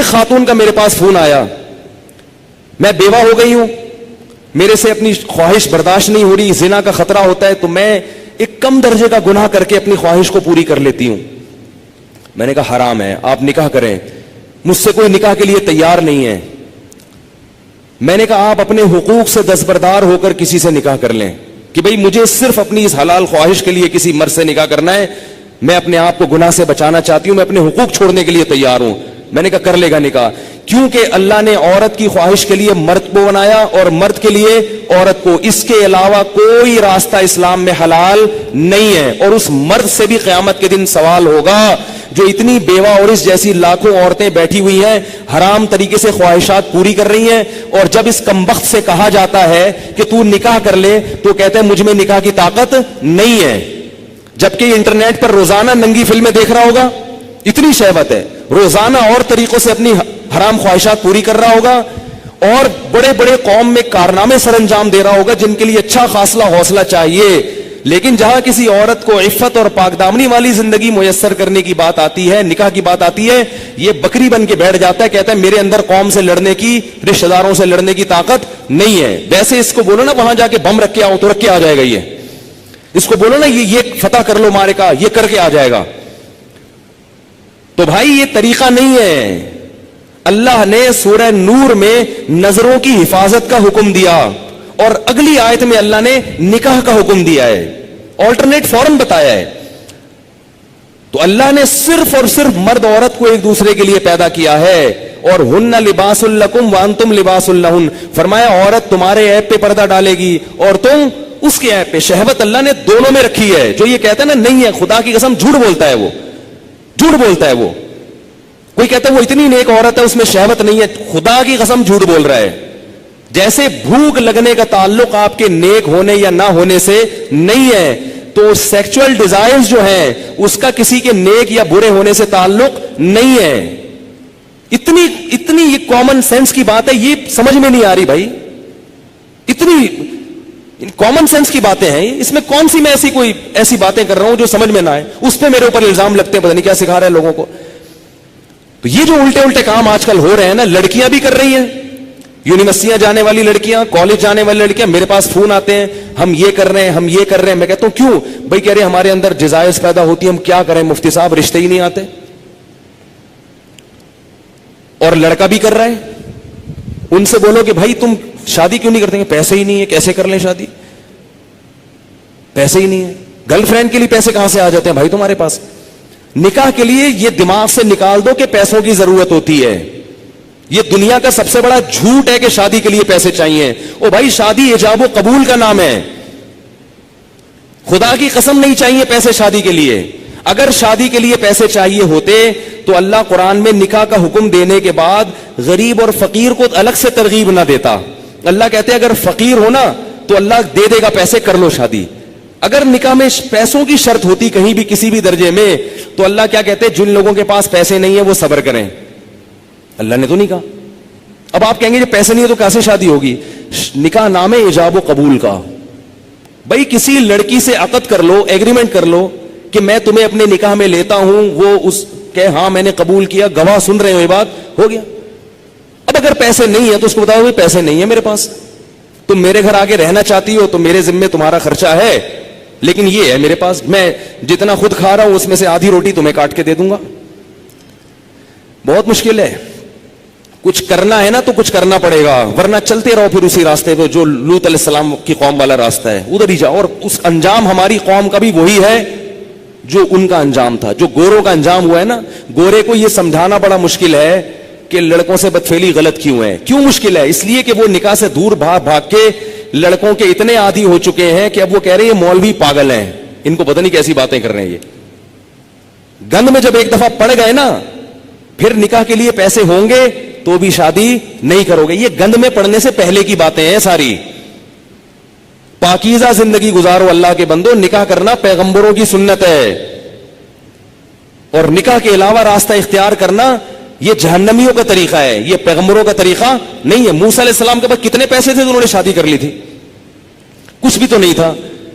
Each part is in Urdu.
ایک خاتون کا میرے پاس فون آیا, میں بیوہ ہو گئی ہوں, میرے سے اپنی خواہش برداشت نہیں ہو رہی, زنا کا خطرہ ہوتا ہے, تو میں ایک کم درجے کا گناہ کر کے اپنی خواہش کو پوری کر لیتی ہوں. میں نے کہا حرام ہے, آپ نکاح کریں. مجھ سے کوئی نکاح کے لیے تیار نہیں ہے. میں نے کہا آپ اپنے حقوق سے دستبردار ہو کر کسی سے نکاح کر لیں کہ بھئی مجھے صرف اپنی اس حلال خواہش کے لیے کسی مرد سے نکاح کرنا ہے, میں اپنے آپ کو گناہ سے بچانا چاہتی ہوں, میں اپنے حقوق چھوڑنے کے لیے تیار ہوں. میں نے کہا کر لے گا نکاح, کیونکہ اللہ نے عورت کی خواہش کے لیے مرد کو بنایا اور مرد کے لیے عورت کو. اس کے علاوہ کوئی راستہ اسلام میں حلال نہیں ہے. اور اس مرد سے بھی قیامت کے دن سوال ہوگا جو اتنی بیوہ اور اس جیسی لاکھوں عورتیں بیٹھی ہوئی ہیں, حرام طریقے سے خواہشات پوری کر رہی ہیں, اور جب اس کمبخت سے کہا جاتا ہے کہ تو نکاح کر لے تو کہتے ہیں مجھ میں نکاح کی طاقت نہیں ہے. جبکہ انٹرنیٹ پر روزانہ ننگی فلمیں دیکھ رہا ہوگا, اتنی شہوت ہے, روزانہ اور طریقوں سے اپنی حرام خواہشات پوری کر رہا ہوگا, اور بڑے بڑے قوم میں کارنامے سر انجام دے رہا ہوگا جن کے لیے اچھا خاصا حوصلہ چاہیے. لیکن جہاں کسی عورت کو عفت اور پاک دامنی والی زندگی میسر کرنے کی بات آتی ہے, نکاح کی بات آتی ہے, یہ بکری بن کے بیٹھ جاتا ہے, کہتا ہے میرے اندر قوم سے لڑنے کی, رشتہ داروں سے لڑنے کی طاقت نہیں ہے. ویسے اس کو بولو نا وہاں جا کے بم رکھ کے آؤ تو رکھ کے آ جائے گا. اس کو بولو نا یہ فتح کر لو مارے کا, یہ کر کے آ جائے گا. تو بھائی یہ طریقہ نہیں ہے. اللہ نے سورہ نور میں نظروں کی حفاظت کا حکم دیا, اور اگلی آیت میں اللہ نے نکاح کا حکم دیا ہے, آلٹرنیٹ فورم بتایا ہے. تو اللہ نے صرف اور صرف مرد عورت کو ایک دوسرے کے لیے پیدا کیا ہے, اور ہن لباس لکم وانتم لباس لہن. فرمایا عورت تمہارے عیب پہ پردہ ڈالے گی اور تم اس کے عیب پہ. شہوت اللہ نے دونوں میں رکھی ہے. جو یہ کہتا ہے نا نہیں ہے, خدا کی قسم جھوٹ بولتا ہے, وہ جھوٹ بولتا ہے. وہ کوئی کہتا ہے وہ اتنی نیک عورت ہے اس میں شہوت نہیں ہے, خدا کی قسم جھوٹ بول رہا ہے. جیسے بھوک لگنے کا تعلق آپ کے نیک ہونے یا نہ ہونے سے نہیں ہے, تو سیکچوئل ڈیزائرز جو ہیں اس کا کسی کے نیک یا برے ہونے سے تعلق نہیں ہے. اتنی یہ کامن سینس کی بات ہے, یہ سمجھ میں نہیں آ رہی بھائی. اتنی کامن سینس کی باتیں ہیں, اس میں کون سی میں ایسی باتیں کر رہا ہوں جو سمجھ میں نہ آئے, اس پہ میرے اوپر الزام لگتے ہیں, پتہ نہیں کیا سکھا رہا ہے لوگوں کو. تو یہ جو الٹے کام آج کل ہو رہے ہیں نا, لڑکیاں بھی کر رہی ہیں, یونیورسٹیاں جانے والی لڑکیاں, کالج جانے والی لڑکیاں, میرے پاس فون آتے ہیں ہم یہ کر رہے ہیں, ہم یہ کر رہے ہیں. میں کہتا ہوں کیوں بھائی؟ کہہ رہے ہمارے اندر ڈیزائرز پیدا ہوتی ہیں, ہم کیا کریں مفتی صاحب, رشتے ہی نہیں آتے. اور لڑکا بھی کر رہا ہے, ان سے بولو کہ بھائی تم شادی کیوں نہیں کرتے؟ پیسے ہی نہیں ہے, کیسے کر لیں شادی, پیسے ہی نہیں ہے. گرل فرینڈ کے لیے پیسے کہاں سے آ جاتے ہیں بھائی تمہارے پاس؟ نکاح کے لیے یہ دماغ سے نکال دو کہ پیسوں کی ضرورت ہوتی ہے. یہ دنیا کا سب سے بڑا جھوٹ ہے کہ شادی کے لیے پیسے چاہیے. او بھائی شادی ایجاب و قبول کا نام ہے, خدا کی قسم نہیں چاہیے پیسے شادی کے لیے. اگر شادی کے لیے پیسے چاہیے ہوتے تو اللہ قرآن میں نکاح کا حکم دینے کے بعد غریب اور فقیر کو الگ سے ترغیب نہ دیتا. اللہ کہتے اگر فقیر ہونا تو اللہ دے دے گا پیسے, کر لو شادی. اگر نکاح میں پیسوں کی شرط ہوتی کہیں بھی کسی بھی درجے میں تو اللہ کیا کہتے جن لوگوں کے پاس پیسے نہیں ہیں وہ صبر کریں. اللہ نے تو نہیں کہا. اب آپ کہیں گے جب پیسے نہیں ہے تو کیسے شادی ہوگی؟ نکاح نام ہے ایجاب و قبول کا. بھائی کسی لڑکی سے عقد کر لو, ایگریمنٹ کر لو کہ میں تمہیں اپنے نکاح میں لیتا ہوں, وہ اس کہ ہاں میں نے قبول کیا, گواہ سن رہے ہو, یہ بات ہو گیا. اب اگر پیسے نہیں ہے تو اس کو بتاؤ پیسے نہیں ہے میرے پاس, تم میرے گھر آگے رہنا چاہتی ہو تو میرے ذمے تمہارا خرچہ ہے, لیکن یہ ہے میرے پاس, میں جتنا خود کھا رہا ہوں اس میں سے آدھی روٹی تمہیں کاٹ کے دے دوں گا. بہت مشکل ہے. کچھ کرنا ہے نا تو کچھ کرنا پڑے گا, ورنہ چلتے رہو پھر اسی راستے پہ جو لوط علیہ السلام کی قوم والا راستہ ہے, ادھر ہی جاؤ. اور اس انجام ہماری قوم کا بھی وہی ہے جو ان کا انجام تھا, جو گوروں کا انجام ہوا ہے نا. گورے کو یہ سمجھانا بڑا مشکل ہے کہ لڑکوں سے بدفعلی غلط کیوں ہے. کیوں مشکل ہے؟ اس لیے کہ وہ نکاح سے دور بھاگ کے لڑکوں کے اتنے عادی ہو چکے ہیں کہ اب وہ کہہ رہے ہیں مولوی پاگل ہیں, ان کو پتہ نہیں کیسی باتیں کر رہے ہیں. یہ گند میں جب ایک دفعہ پڑ گئے نا, پھر نکاح کے لیے پیسے ہوں گے تو بھی شادی نہیں کرو گے. یہ گند میں پڑنے سے پہلے کی باتیں ہیں ساری. پاکیزہ زندگی گزارو اللہ کے بندو, نکاح کرنا پیغمبروں کی سنت ہے, اور نکاح کے علاوہ راستہ اختیار کرنا یہ جہنمیوں کا طریقہ ہے, یہ پیغمبروں کا طریقہ نہیں ہے. موسیٰ علیہ السلام کے پاس کتنے پیسے تھے تو انہوں نے شادی کر لی تھی؟ کچھ بھی تو نہیں تھا.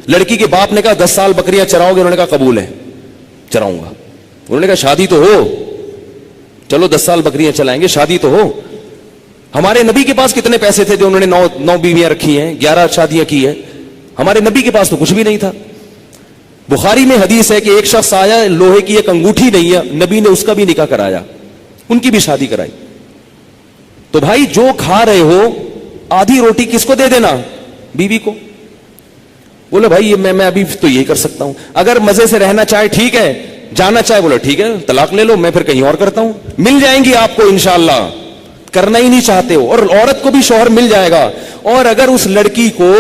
لڑکی کے باپ نے کہا 10 سال بکریاں چراؤ گے, انہوں نے کہا قبول ہے, چراؤں گا. انہوں نے کہا شادی تو ہو, چلو 10 سال بکریاں چلائیں گے, شادی تو ہو. ہمارے نبی کے پاس کتنے پیسے تھے جو انہوں نے 9 بیویاں رکھی ہیں, 11 شادیاں کی ہیں. ہمارے نبی کے پاس تو کچھ بھی نہیں تھا. بخاری میں حدیث ہے کہ ایک شخص آیا, لوہے کی ایک انگوٹھی نہیں ہے, نبی نے اس کا بھی نکاح کرایا, ان کی بھی شادی کرائی. تو بھائی جو کھا رہے ہو آدھی روٹی کس کو دے دینا؟ بیوی کو. بولو بھائی میں ابھی تو یہی کر سکتا ہوں. اگر مزے سے رہنا چاہے ٹھیک ہے, جانا چاہے بولو ٹھیک ہے طلاق لے لو, میں پھر کہیں اور کرتا ہوں. مل جائیں گی آپ کو انشاءاللہ, کرنا ہی نہیں چاہتے ہو. اور عورت کو بھی شوہر مل جائے گا. اور اگر اس لڑکی کو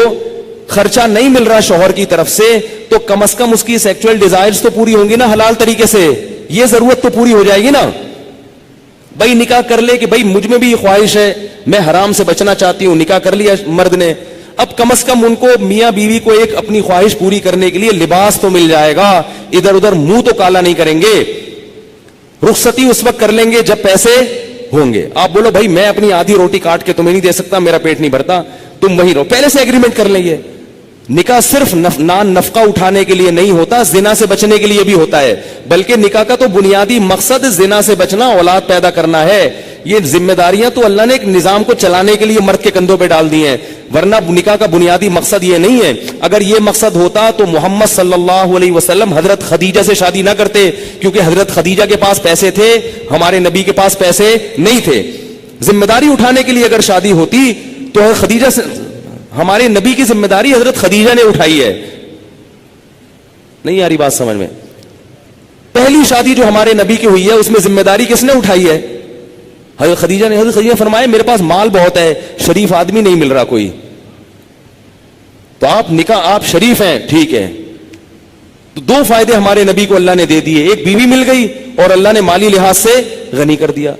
خرچہ نہیں مل رہا شوہر کی طرف سے, تو کم از کم اس کی سیکچوئل ڈیزائرز تو پوری ہوں گی نا حلال طریقے سے, یہ ضرورت تو پوری ہو جائے گی نا. بھائی نکاح کر لے کہ بھائی مجھ میں بھی یہ خواہش ہے, میں حرام سے بچنا چاہتی ہوں, نکاح کر لیا مرد نے, اب کم از کم ان کو میاں بیوی کو ایک اپنی خواہش پوری کرنے کے لیے لباس تو مل جائے گا, ادھر ادھر منہ تو کالا نہیں کریں گے. رخصتی اس وقت کر لیں گے جب پیسے ہوں گے. آپ بولو بھائی میں اپنی آدھی روٹی کاٹ کے تمہیں نہیں دے سکتا, میرا پیٹ نہیں بھرتا, تم وہیں رہو, پہلے سے ایگریمنٹ کر لیں گے. نکاح صرف نان نفقہ اٹھانے کے لیے نہیں ہوتا, زنا سے بچنے کے لیے بھی ہوتا ہے. بلکہ نکاح کا تو بنیادی مقصد زنا سے بچنا, اولاد پیدا کرنا ہے. یہ ذمہ داریاں تو اللہ نے ایک نظام کو چلانے کے لیے مرد کے کندھوں پہ ڈال دی ہیں, ورنہ نکاح کا بنیادی مقصد یہ نہیں ہے. اگر یہ مقصد ہوتا تو محمد صلی اللہ علیہ وسلم حضرت خدیجہ سے شادی نہ کرتے, کیونکہ حضرت خدیجہ کے پاس پیسے تھے, ہمارے نبی کے پاس پیسے نہیں تھے. ذمہ داری اٹھانے کے لیے اگر شادی ہوتی تو خدیجہ سے, ہمارے نبی کی ذمہ داری حضرت خدیجہ نے اٹھائی ہے. نہیں آ رہی بات سمجھ میں؟ پہلی شادی جو ہمارے نبی کی ہوئی ہے اس میں ذمہ داری کس نے اٹھائی ہے؟ حضرت خدیجہ نے. حضرت خدیجہ فرمائے میرے پاس مال بہت ہے, شریف آدمی نہیں مل رہا کوئی, تو آپ نکاح, آپ شریف ہیں ٹھیک ہے. تو 2 فائدے ہمارے نبی کو اللہ نے دے دیے, ایک بیوی مل گئی اور اللہ نے مالی لحاظ سے غنی کر دیا.